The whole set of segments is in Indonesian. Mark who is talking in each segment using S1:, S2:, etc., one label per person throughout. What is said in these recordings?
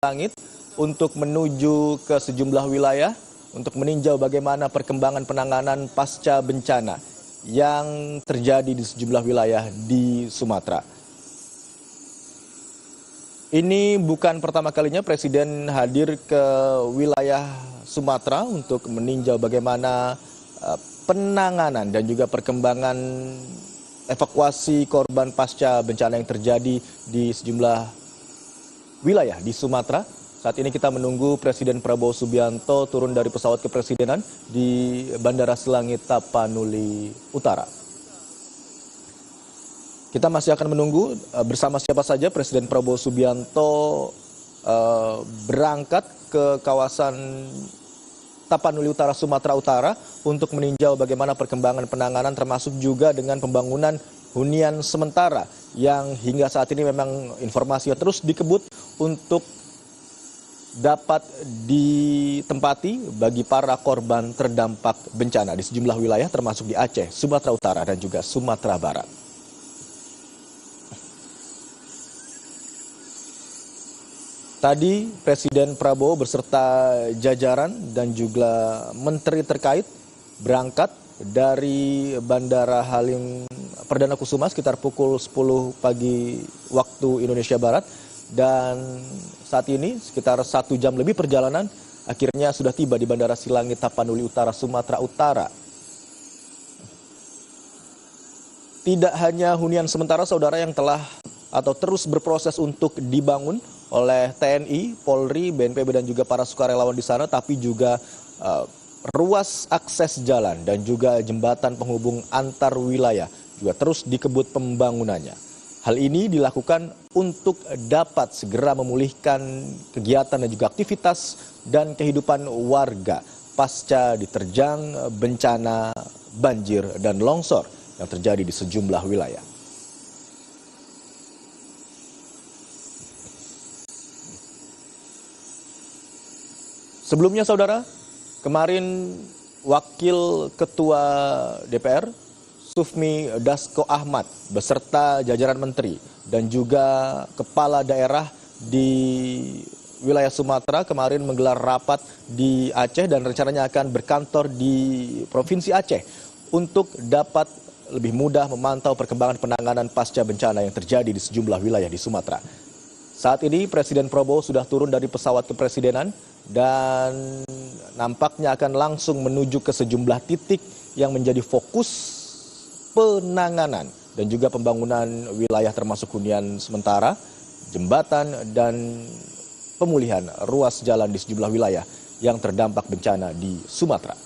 S1: Langit untuk menuju ke sejumlah wilayah untuk meninjau bagaimana perkembangan penanganan pasca bencana yang terjadi di sejumlah wilayah di Sumatera. Ini bukan pertama kalinya Presiden hadir ke wilayah Sumatera untuk meninjau bagaimana penanganan dan juga perkembangan evakuasi korban pasca bencana yang terjadi di sejumlah wilayah di Sumatera. Saat ini kita menunggu Presiden Prabowo Subianto turun dari pesawat kepresidenan di Bandara Silangit Tapanuli Utara. Kita masih akan menunggu bersama siapa saja Presiden Prabowo Subianto berangkat ke kawasan Tapanuli Utara, Sumatera Utara untuk meninjau bagaimana perkembangan penanganan termasuk juga dengan pembangunan hunian sementara yang hingga saat ini memang informasinya terus dikebut untuk dapat ditempati bagi para korban terdampak bencana di sejumlah wilayah termasuk di Aceh, Sumatera Utara dan juga Sumatera Barat. Tadi Presiden Prabowo beserta jajaran dan juga menteri terkait berangkat dari Bandara Halim Perdana Kusuma sekitar pukul 10 pagi waktu Indonesia Barat, dan saat ini sekitar 1 jam lebih perjalanan akhirnya sudah tiba di Bandara Silangit Tapanuli Utara, Sumatera Utara. Tidak hanya hunian sementara saudara yang telah atau terus berproses untuk dibangun oleh TNI, Polri, BNPB dan juga para sukarelawan di sana, tapi juga ruas akses jalan dan juga jembatan penghubung antar wilayah juga terus dikebut pembangunannya. Hal ini dilakukan untuk dapat segera memulihkan kegiatan dan juga aktivitas dan kehidupan warga pasca diterjang bencana banjir dan longsor yang terjadi di sejumlah wilayah. Sebelumnya saudara, kemarin Wakil Ketua DPR Sufmi Dasko Ahmad beserta jajaran menteri dan juga kepala daerah di wilayah Sumatera kemarin menggelar rapat di Aceh dan rencananya akan berkantor di Provinsi Aceh untuk dapat lebih mudah memantau perkembangan penanganan pasca bencana yang terjadi di sejumlah wilayah di Sumatera. Saat ini Presiden Prabowo sudah turun dari pesawat kepresidenan dan nampaknya akan langsung menuju ke sejumlah titik yang menjadi fokus penanganan dan juga pembangunan wilayah termasuk hunian sementara, jembatan dan pemulihan ruas jalan di sejumlah wilayah yang terdampak bencana di Sumatera.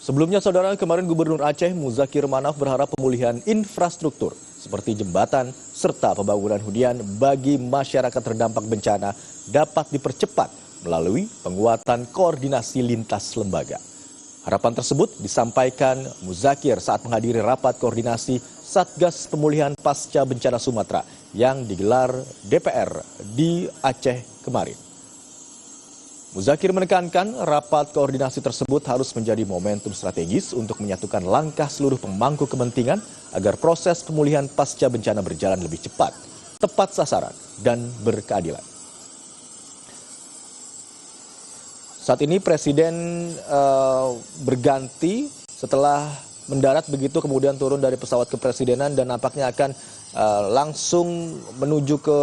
S1: Sebelumnya saudara, kemarin Gubernur Aceh Muzakir Manaf berharap pemulihan infrastruktur seperti jembatan serta pembangunan hunian bagi masyarakat terdampak bencana dapat dipercepat melalui penguatan koordinasi lintas lembaga. Harapan tersebut disampaikan Muzakir saat menghadiri rapat koordinasi Satgas Pemulihan Pasca Bencana Sumatera yang digelar DPR di Aceh kemarin. Muzakir menekankan rapat koordinasi tersebut harus menjadi momentum strategis untuk menyatukan langkah seluruh pemangku kepentingan agar proses pemulihan pasca bencana berjalan lebih cepat, tepat sasaran, dan berkeadilan. Saat ini Presiden berganti setelah mendarat begitu kemudian turun dari pesawat kepresidenan dan nampaknya akan langsung menuju ke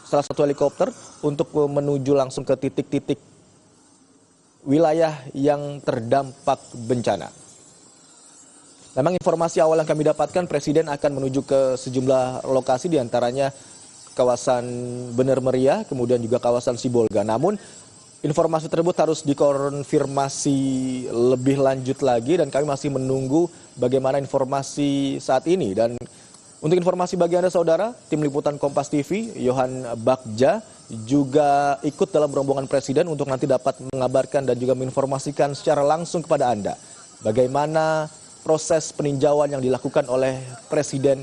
S1: salah satu helikopter untuk menuju langsung ke titik-titik wilayah yang terdampak bencana. Memang informasi awal yang kami dapatkan, Presiden akan menuju ke sejumlah lokasi diantaranya kawasan Bener Meriah, kemudian juga kawasan Sibolga. Namun informasi tersebut harus dikonfirmasi lebih lanjut lagi dan kami masih menunggu bagaimana informasi saat ini. Dan Untuk informasi bagi Anda saudara, tim liputan Kompas TV, Yohan Bagja juga ikut dalam rombongan Presiden untuk nanti dapat mengabarkan dan juga menginformasikan secara langsung kepada Anda bagaimana proses peninjauan yang dilakukan oleh Presiden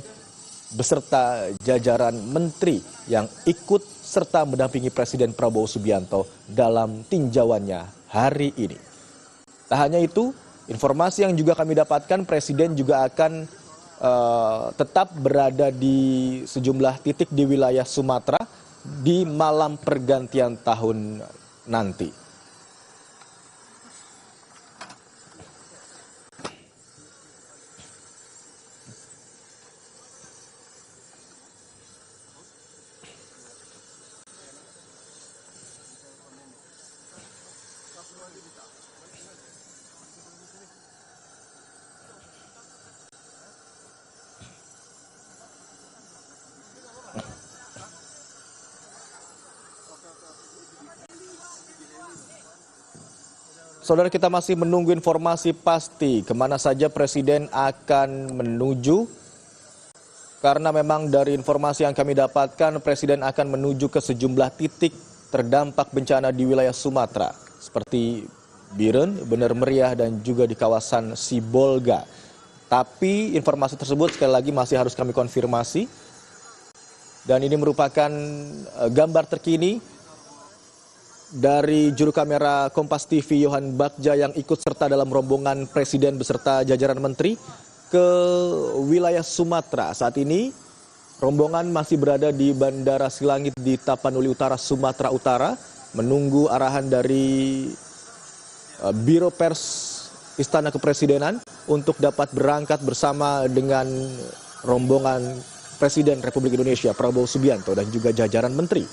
S1: beserta jajaran menteri yang ikut serta mendampingi Presiden Prabowo Subianto dalam tinjauannya hari ini. Tak hanya itu, informasi yang juga kami dapatkan, Presiden juga akan tetap berada di sejumlah titik di wilayah Sumatera di malam pergantian tahun nanti. Saudara, kita masih menunggu informasi pasti kemana saja Presiden akan menuju. Karena memang dari informasi yang kami dapatkan, Presiden akan menuju ke sejumlah titik terdampak bencana di wilayah Sumatera. Seperti Biren, Bener Meriah, dan juga di kawasan Sibolga. Tapi informasi tersebut sekali lagi masih harus kami konfirmasi. Dan ini merupakan gambar terkini dari juru kamera Kompas TV Yohan Bagja yang ikut serta dalam rombongan Presiden beserta jajaran menteri ke wilayah Sumatera. Saat ini rombongan masih berada di Bandara Silangit di Tapanuli Utara, Sumatera Utara, menunggu arahan dari Biro Pers Istana Kepresidenan untuk dapat berangkat bersama dengan rombongan Presiden Republik Indonesia Prabowo Subianto dan juga jajaran menteri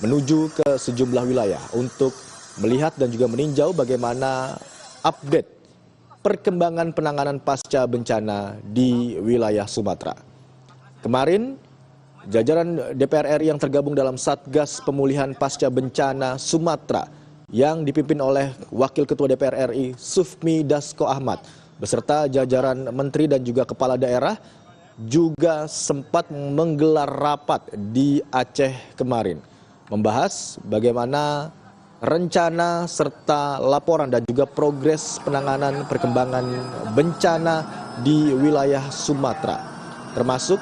S1: menuju ke sejumlah wilayah untuk melihat dan juga meninjau bagaimana update perkembangan penanganan pasca bencana di wilayah Sumatera. Kemarin, jajaran DPR RI yang tergabung dalam Satgas Pemulihan Pasca Bencana Sumatera yang dipimpin oleh Wakil Ketua DPR RI Sufmi Dasko Ahmad beserta jajaran menteri dan juga kepala daerah juga sempat menggelar rapat di Aceh kemarin, membahas bagaimana rencana serta laporan dan juga progres penanganan perkembangan bencana di wilayah Sumatera, termasuk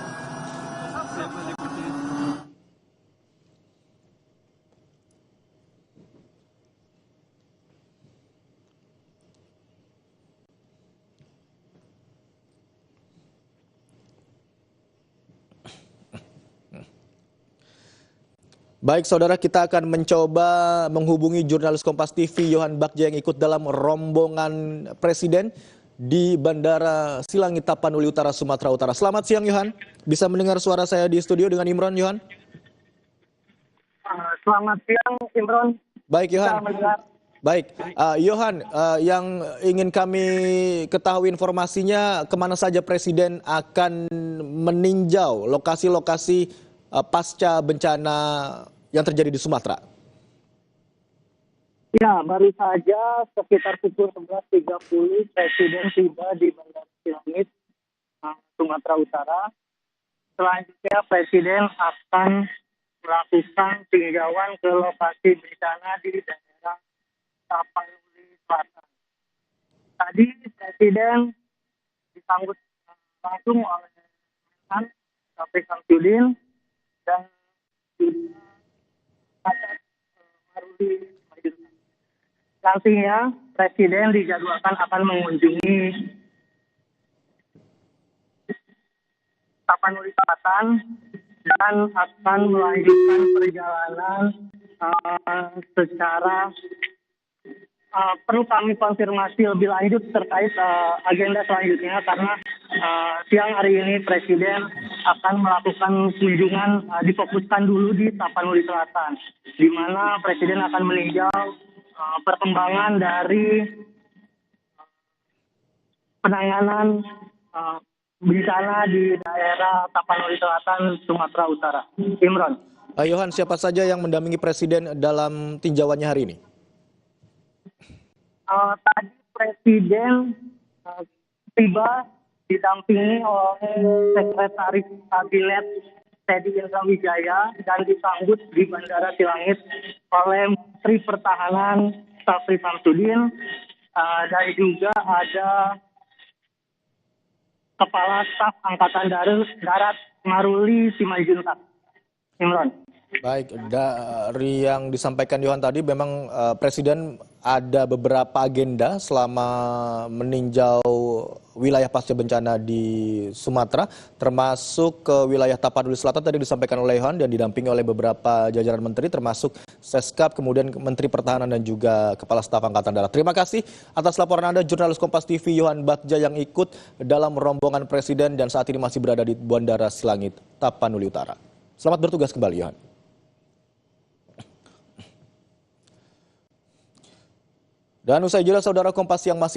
S1: baik saudara, kita akan mencoba menghubungi jurnalis Kompas TV Yohan Bagja yang ikut dalam rombongan Presiden di Bandara Silangit Tapanuli Utara, Sumatera Utara. Selamat siang Yohan, bisa mendengar suara saya di studio dengan Imron Yohan?
S2: Selamat siang Imron.
S1: Baik Yohan. Baik, Yohan, yang ingin kami ketahui informasinya kemana saja Presiden akan meninjau lokasi-lokasi pasca bencana yang terjadi di Sumatera?
S2: Ya, baru saja sekitar pukul 11.30 Presiden tiba di Bandara Silangit, Sumatera Utara. Selanjutnya Presiden akan melakukan tinjauan ke lokasi bencana di daerah Tapanuli Selatan. Tadi Presiden disambut langsung oleh Menhan Syafri Samsudin dan Maruli. Nantinya Presiden dijadwalkan akan mengunjungi Tapanuli Selatan dan akan melanjutkan perjalanan secara perlu kami konfirmasi lebih lanjut terkait agenda selanjutnya karena siang hari ini Presiden akan melakukan kunjungan difokuskan dulu di Tapanuli Selatan, di mana Presiden akan meninjau perkembangan dari penanganan bencana di daerah Tapanuli Selatan, Sumatera Utara. Imron.
S1: Yohan, siapa saja yang mendampingi Presiden dalam tinjauannya hari ini?
S2: Tadi Presiden tiba didampingi oleh Sekretaris Kabinet Teddy Indra Wijaya dan disambut di Bandara Silangit oleh Menteri Pertahanan Syafri Samsudin dan juga ada Kepala Staf Angkatan Darat Maruli Simanjuntak. Imron.
S1: Baik, dari yang disampaikan Yohan tadi memang Presiden ada beberapa agenda selama meninjau wilayah pasca bencana di Sumatera, termasuk ke wilayah Tapanuli Selatan tadi disampaikan oleh Yohan dan didampingi oleh beberapa jajaran menteri termasuk Seskap, kemudian Menteri Pertahanan dan juga Kepala Staf Angkatan Darat. Terima kasih atas laporan Anda, jurnalis Kompas TV Yohan Bagja yang ikut dalam rombongan Presiden dan saat ini masih berada di Bandara Silangit, Tapanuli Utara. Selamat bertugas kembali, Yohan. Dan usai jeda, saudara, Kompas yang masih